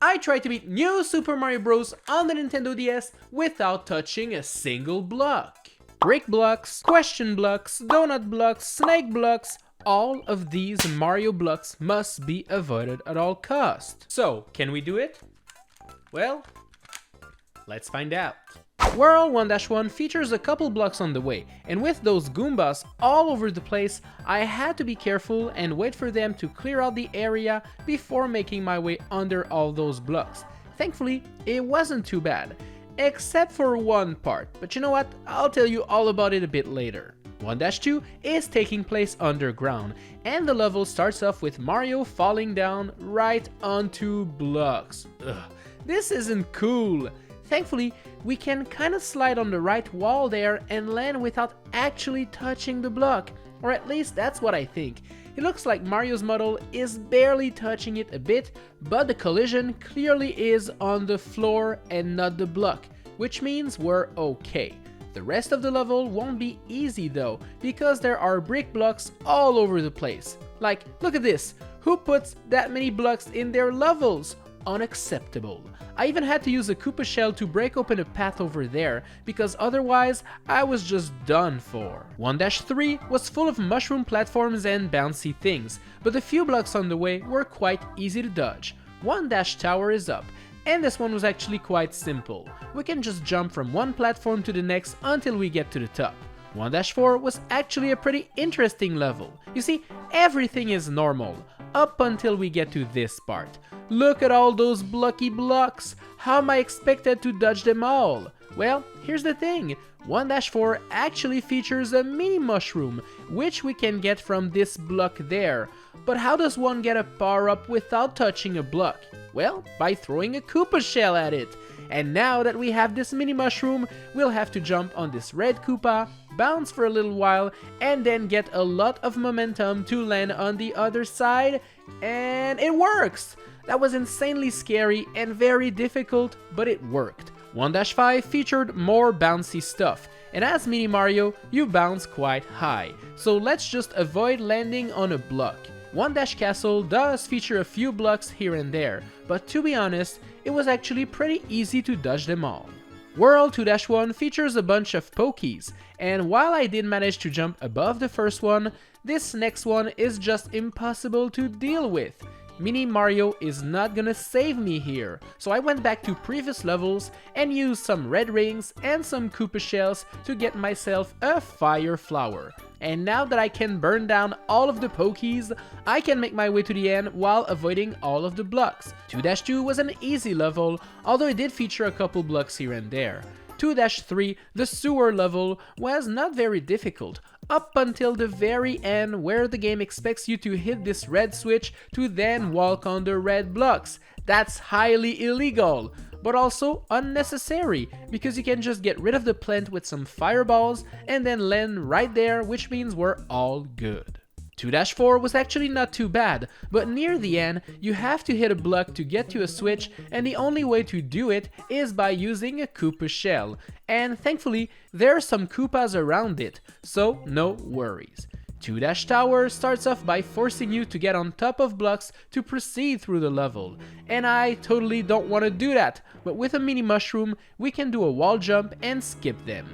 I tried to beat New Super Mario Bros. On the Nintendo DS without touching a single block. Brick blocks, question blocks, donut blocks, snake blocks, all of these Mario blocks must be avoided at all costs. So, can we do it? Well, let's find out. World 1-1 features a couple blocks on the way, and with those Goombas all over the place, I had to be careful and wait for them to clear out the area before making my way under all those blocks. Thankfully, it wasn't too bad, except for one part, but you know what, I'll tell you all about it a bit later. 1-2 is taking place underground, and the level starts off with Mario falling down right onto blocks. Ugh, this isn't cool. Thankfully, we can kinda slide on the right wall there and land without actually touching the block, or at least that's what I think. It looks like Mario's model is barely touching it a bit, but the collision clearly is on the floor and not the block, which means we're okay. The rest of the level won't be easy though, because there are brick blocks all over the place. Like, look at this, who puts that many blocks in their levels? Unacceptable. I even had to use a Koopa shell to break open a path over there, because otherwise I was just done for. 1-3 was full of mushroom platforms and bouncy things, but the few blocks on the way were quite easy to dodge. 1-tower is up, and this one was actually quite simple. We can just jump from one platform to the next until we get to the top. 1-4 was actually a pretty interesting level. You see, everything is normal, up until we get to this part. Look at all those blocky blocks, how am I expected to dodge them all? Well, here's the thing, 1-4 actually features a mini mushroom, which we can get from this block there. But how does one get a power up without touching a block? Well, by throwing a Koopa shell at it. And now that we have this mini mushroom, we'll have to jump on this red Koopa, bounce for a little while, and then get a lot of momentum to land on the other side, and it works! That was insanely scary and very difficult, but it worked. 1-5 featured more bouncy stuff, and as Mini Mario, you bounce quite high, so let's just avoid landing on a block. 1-Castle does feature a few blocks here and there, but to be honest, it was actually pretty easy to dodge them all. World 2-1 features a bunch of pokies, and while I did manage to jump above the first one, this next one is just impossible to deal with. Mini Mario is not gonna save me here, so I went back to previous levels and used some red rings and some Koopa shells to get myself a fire flower. And now that I can burn down all of the pokies, I can make my way to the end while avoiding all of the blocks. 2-2 was an easy level, although it did feature a couple blocks here and there. 2-3, the sewer level, was not very difficult, up until the very end where the game expects you to hit this red switch to then walk on the red blocks. That's highly illegal, but also unnecessary, because you can just get rid of the plant with some fireballs and then land right there, which means we're all good. 2-4 was actually not too bad, but near the end, you have to hit a block to get to a switch, and the only way to do it is by using a Koopa shell. And thankfully, there are some Koopas around it, so no worries. 2-Tower starts off by forcing you to get on top of blocks to proceed through the level, and I totally don't want to do that, but with a mini mushroom, we can do a wall jump and skip them.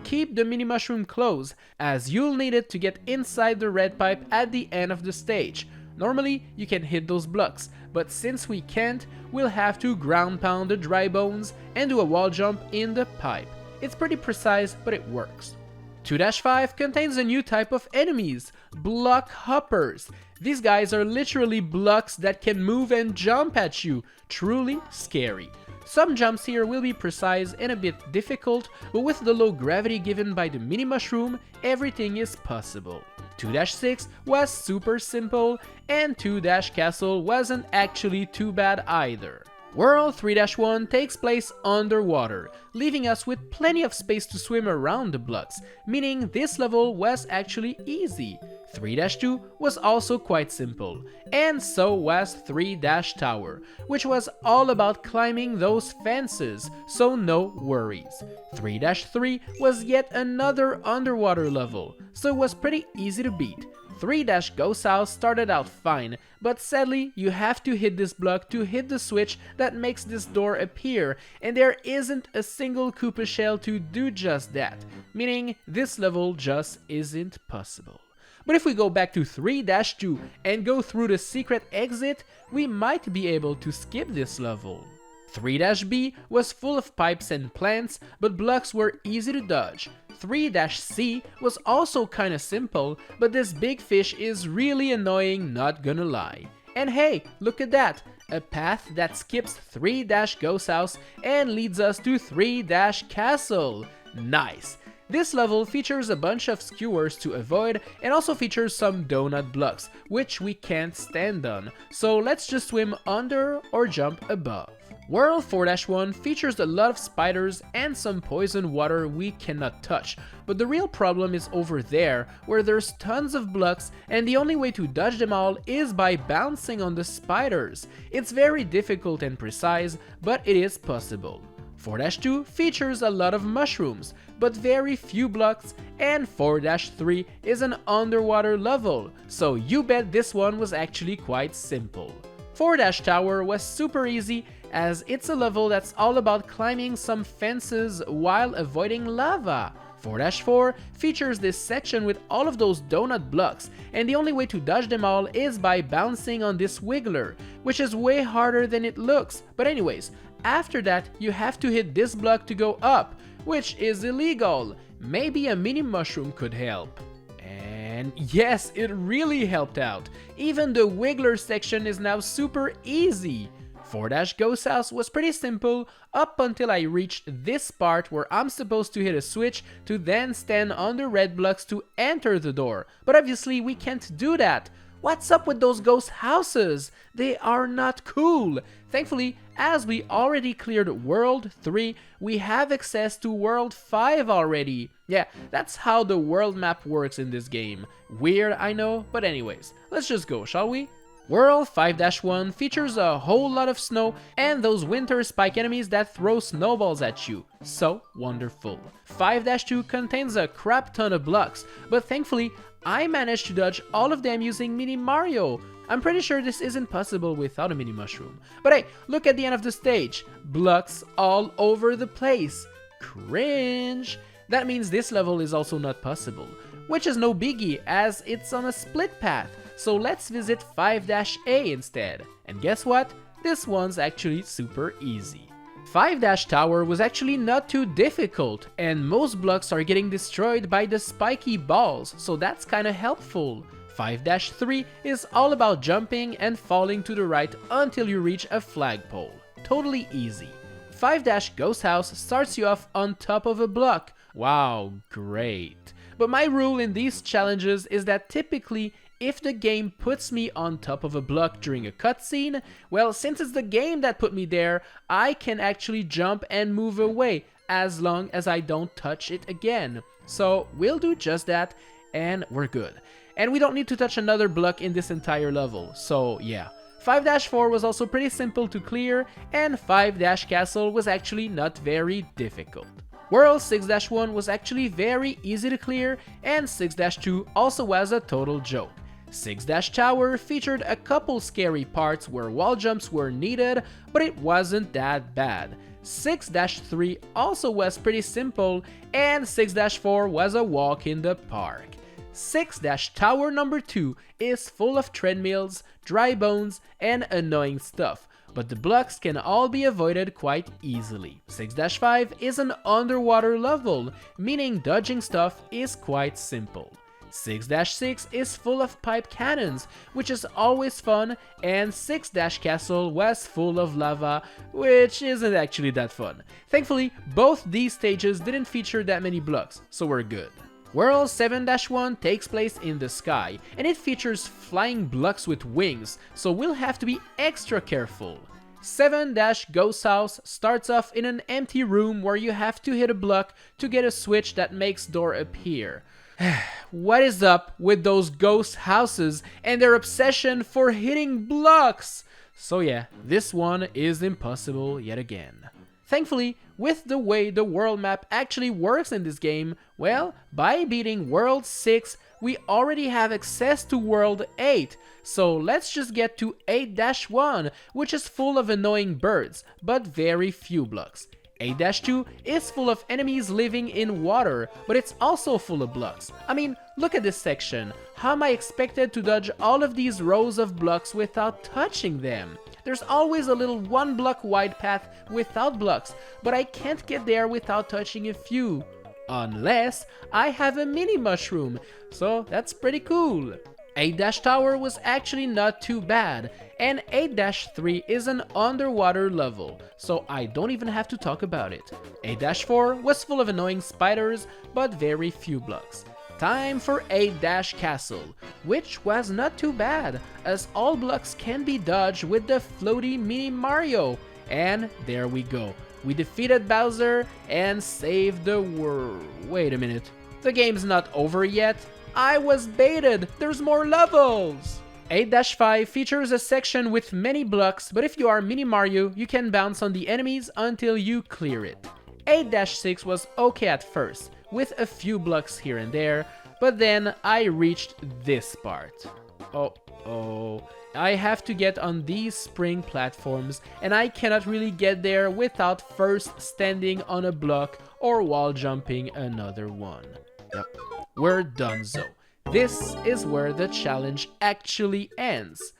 Keep the mini mushroom close, as you'll need it to get inside the red pipe at the end of the stage. Normally, you can hit those blocks, but since we can't, we'll have to ground pound the dry bones and do a wall jump in the pipe. It's pretty precise, but it works. 2-5 contains a new type of enemies, block hoppers. These guys are literally blocks that can move and jump at you, truly scary. Some jumps here will be precise and a bit difficult, but with the low gravity given by the mini mushroom, everything is possible. 2-6 was super simple, and 2-Castle wasn't actually too bad either. World 3-1 takes place underwater, leaving us with plenty of space to swim around the blocks, meaning this level was actually easy. 3-2 was also quite simple, and so was 3-Tower, which was all about climbing those fences, so no worries. 3-3 was yet another underwater level, so it was pretty easy to beat. 3-Ghost House started out fine, but sadly you have to hit this block to hit the switch that makes this door appear, and there isn't a single Koopa shell to do just that, meaning this level just isn't possible. But if we go back to 3-2 and go through the secret exit, we might be able to skip this level. 3-B was full of pipes and plants, but blocks were easy to dodge. 3-C was also kinda simple, but this big fish is really annoying, not gonna lie. And hey, look at that! A path that skips 3-Ghost House and leads us to 3-Castle. Nice! This level features a bunch of skewers to avoid and also features some donut blocks, which we can't stand on, so let's just swim under or jump above. World 4-1 features a lot of spiders and some poison water we cannot touch, but the real problem is over there, where there's tons of blocks and the only way to dodge them all is by bouncing on the spiders. It's very difficult and precise, but it is possible. 4-2 features a lot of mushrooms, but very few blocks, and 4-3 is an underwater level, so you bet this one was actually quite simple. 4-Tower was super easy, as it's a level that's all about climbing some fences while avoiding lava. 4-4 features this section with all of those donut blocks, and the only way to dodge them all is by bouncing on this wiggler, which is way harder than it looks, but anyways, after that you have to hit this block to go up, which is illegal. Maybe a mini mushroom could help. And yes, it really helped out. Even the wiggler section is now super easy. 4-Ghost House was pretty simple up until I reached this part where I'm supposed to hit a switch to then stand on the red blocks to enter the door. But obviously we can't do that. What's up with those ghost houses? They are not cool. Thankfully, as we already cleared World 3, we have access to World 5 already. Yeah, that's how the world map works in this game. Weird, I know, but anyways, let's just go, shall we? World 5-1 features a whole lot of snow and those winter spike enemies that throw snowballs at you. So wonderful. 5-2 contains a crap ton of blocks, but thankfully I managed to dodge all of them using Mini Mario. I'm pretty sure this isn't possible without a mini mushroom. But hey, look at the end of the stage. Blocks all over the place. Cringe. That means this level is also not possible, which is no biggie as it's on a split path. So let's visit 5-A instead. And guess what? This one's actually super easy. 5-Tower was actually not too difficult, and most blocks are getting destroyed by the spiky balls, so that's kinda helpful. 5-3 is all about jumping and falling to the right until you reach a flagpole. Totally easy. 5-Ghost House starts you off on top of a block. Wow, great. But my rule in these challenges is that typically, if the game puts me on top of a block during a cutscene, well, since it's the game that put me there, I can actually jump and move away as long as I don't touch it again. So we'll do just that and we're good. And we don't need to touch another block in this entire level, so yeah. 5-4 was also pretty simple to clear, and 5-Castle was actually not very difficult. World 6-1 was actually very easy to clear, and 6-2 also was a total joke. 6-Tower featured a couple scary parts where wall jumps were needed, but it wasn't that bad. 6-3 also was pretty simple, and 6-4 was a walk in the park. 6-Tower number 2 is full of treadmills, dry bones, and annoying stuff, but the blocks can all be avoided quite easily. 6-5 is an underwater level, meaning dodging stuff is quite simple. 6-6 is full of pipe cannons, which is always fun, and 6-Castle was full of lava, which isn't actually that fun. Thankfully, both these stages didn't feature that many blocks, so we're good. World 7-1 takes place in the sky, and it features flying blocks with wings, so we'll have to be extra careful. 7-Ghost House starts off in an empty room where you have to hit a block to get a switch that makes door appear. What is up with those ghost houses and their obsession for hitting blocks? So yeah, this one is impossible yet again. Thankfully, with the way the world map actually works in this game, well, by beating World 6, we already have access to World 8, so let's just get to 8-1, which is full of annoying birds, but very few blocks. 8-2 is full of enemies living in water, but it's also full of blocks. I mean, look at this section. How am I expected to dodge all of these rows of blocks without touching them? There's always a little 1 block wide path without blocks, but I can't get there without touching a few. Unless I have a mini mushroom, so that's pretty cool. 8-Tower was actually not too bad, and 8-3 is an underwater level, so I don't even have to talk about it. 8-4 was full of annoying spiders, but very few blocks. Time for 8-Castle, which was not too bad, as all blocks can be dodged with the floaty mini Mario. And there we go. We defeated Bowser and saved the world. Wait a minute. The game's not over yet? I was baited! There's more levels! 8-5 features a section with many blocks, but if you are Mini Mario, you can bounce on the enemies until you clear it. 8-6 was okay at first, with a few blocks here and there, but then I reached this part. Oh, I have to get on these spring platforms, and I cannot really get there without first standing on a block or wall jumping another one. Yep, we're donezo. This is where the challenge actually ends.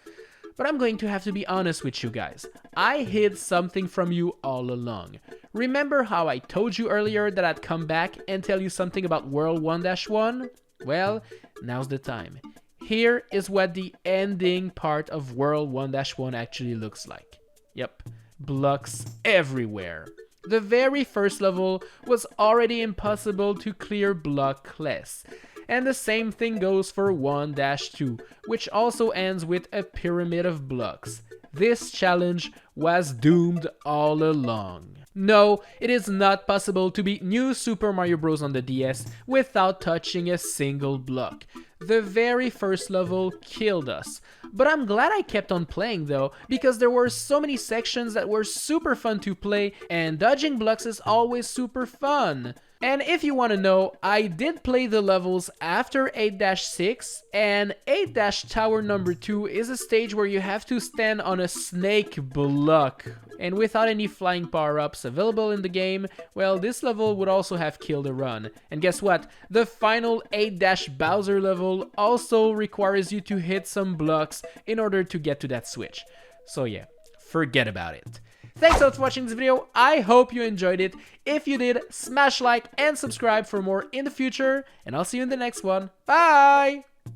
But I'm going to have to be honest with you guys. I hid something from you all along. Remember how I told you earlier that I'd come back and tell you something about World 1-1? Well, now's the time. Here is what the ending part of World 1-1 actually looks like. Yep, blocks everywhere. The very first level was already impossible to clear blockless. And the same thing goes for 1-2, which also ends with a pyramid of blocks. This challenge was doomed all along. No, it is not possible to beat New Super Mario Bros. On the DS without touching a single block. The very first level killed us. But I'm glad I kept on playing though, because there were so many sections that were super fun to play, and dodging blocks is always super fun. And if you want to know, I did play the levels after 8-6, and 8-Tower number 2 is a stage where you have to stand on a snake block. And without any flying power-ups available in the game, well, this level would also have killed a run. And guess what? The final 8-Bowser level also requires you to hit some blocks in order to get to that switch. So yeah, forget about it. Thanks a lot for watching this video. I hope you enjoyed it. If you did, smash like and subscribe for more in the future, and I'll see you in the next one. Bye!